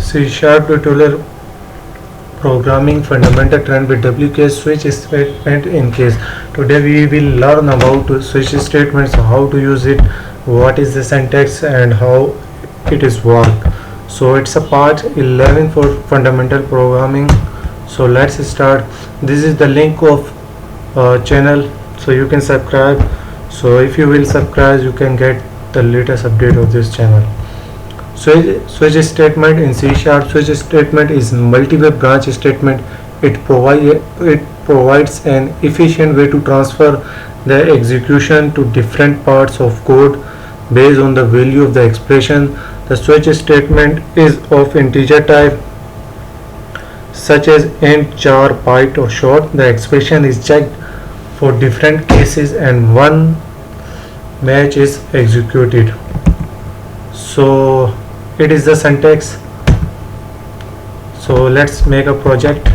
C Sharp tutorial programming fundamental trend with WK switch statement in case. Today we will learn about switch statements, how to use it, what is the syntax and how it is work. So it's a part 11 for fundamental programming. So let's start. This is the link of channel, so you can subscribe. So if you will subscribe, you can get the latest update of this channel. Switch statement in C Sharp. Switch statement is multi-way branch statement. It provides an efficient way to transfer the execution to different parts of code based on the value of the expression. The switch statement is of integer type such as int, char, byte or short. The expression is checked for different cases and one match is executed. So it is the syntax. So let's make a project.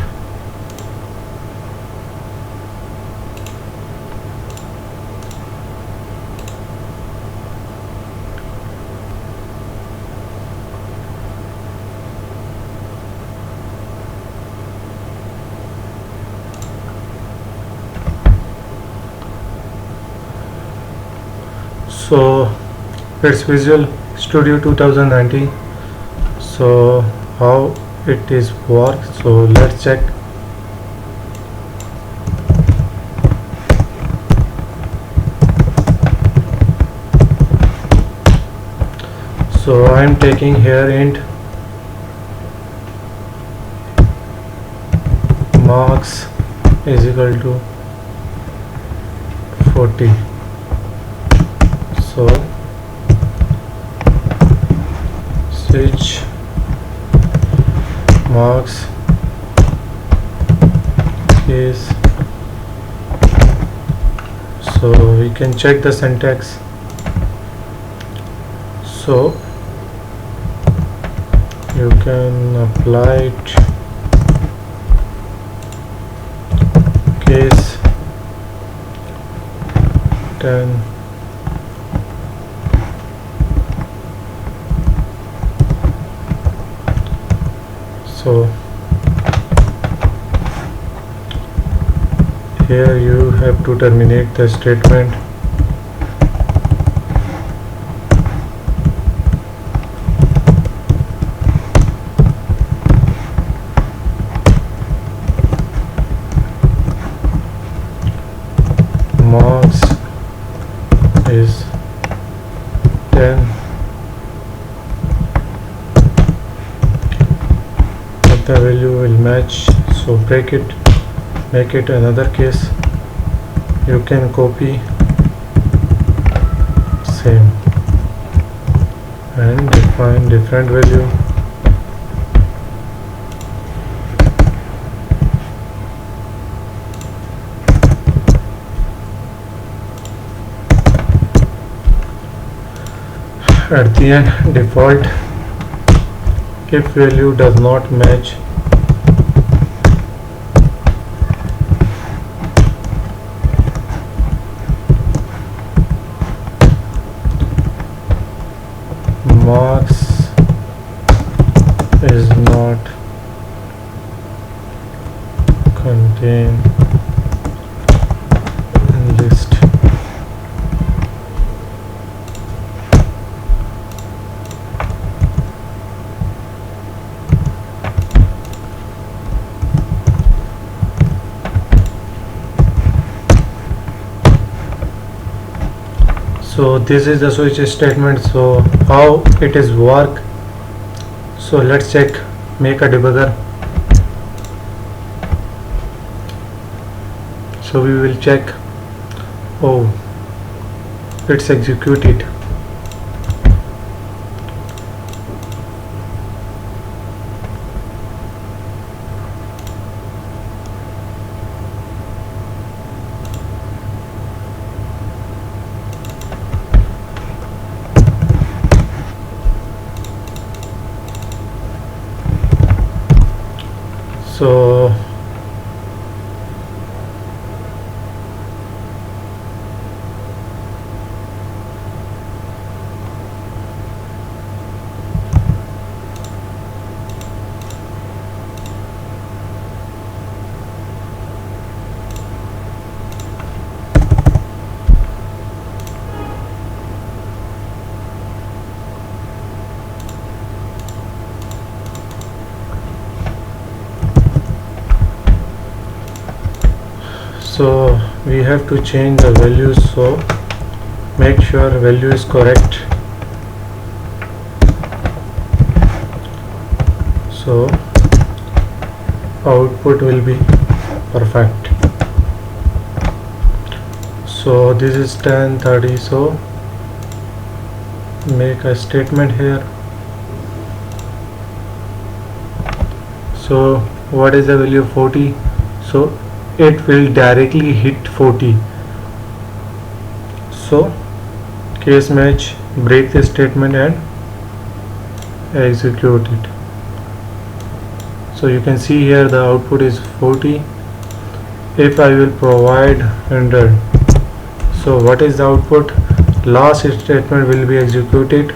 So it's Visual Studio 2019. So how it is work, so let's check. So I am taking here int marks is equal to 40. So switch marks is, so we can check the syntax. So you can apply it case 10. So here you have to terminate the statement. Marks is 10. The value will match, so break it, make it another case. You can copy same and define different value. At the end, default if value does not match, marks is not contained in list. So this is the switch statement. So how it is work, so let's check. Make a debugger. So we will check. Oh, it's executed. So So we have to change the values, so make sure value is correct. So output will be perfect. So this is 10:30, so make a statement here. So what is the value of 40? So it will directly hit 40. So case match, break the statement and execute it. So you can see here the output is 40. If I will provide 100, so what is the output? Last statement will be executed.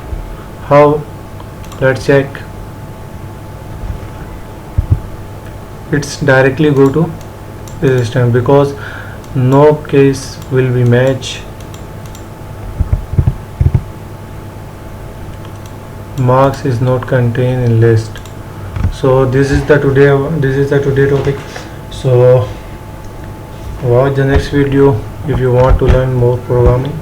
How? Let's check. It's directly go to this system because no case will be match. Marks is not contained in list. So this is the today topic. So watch the next video if you want to learn more programming.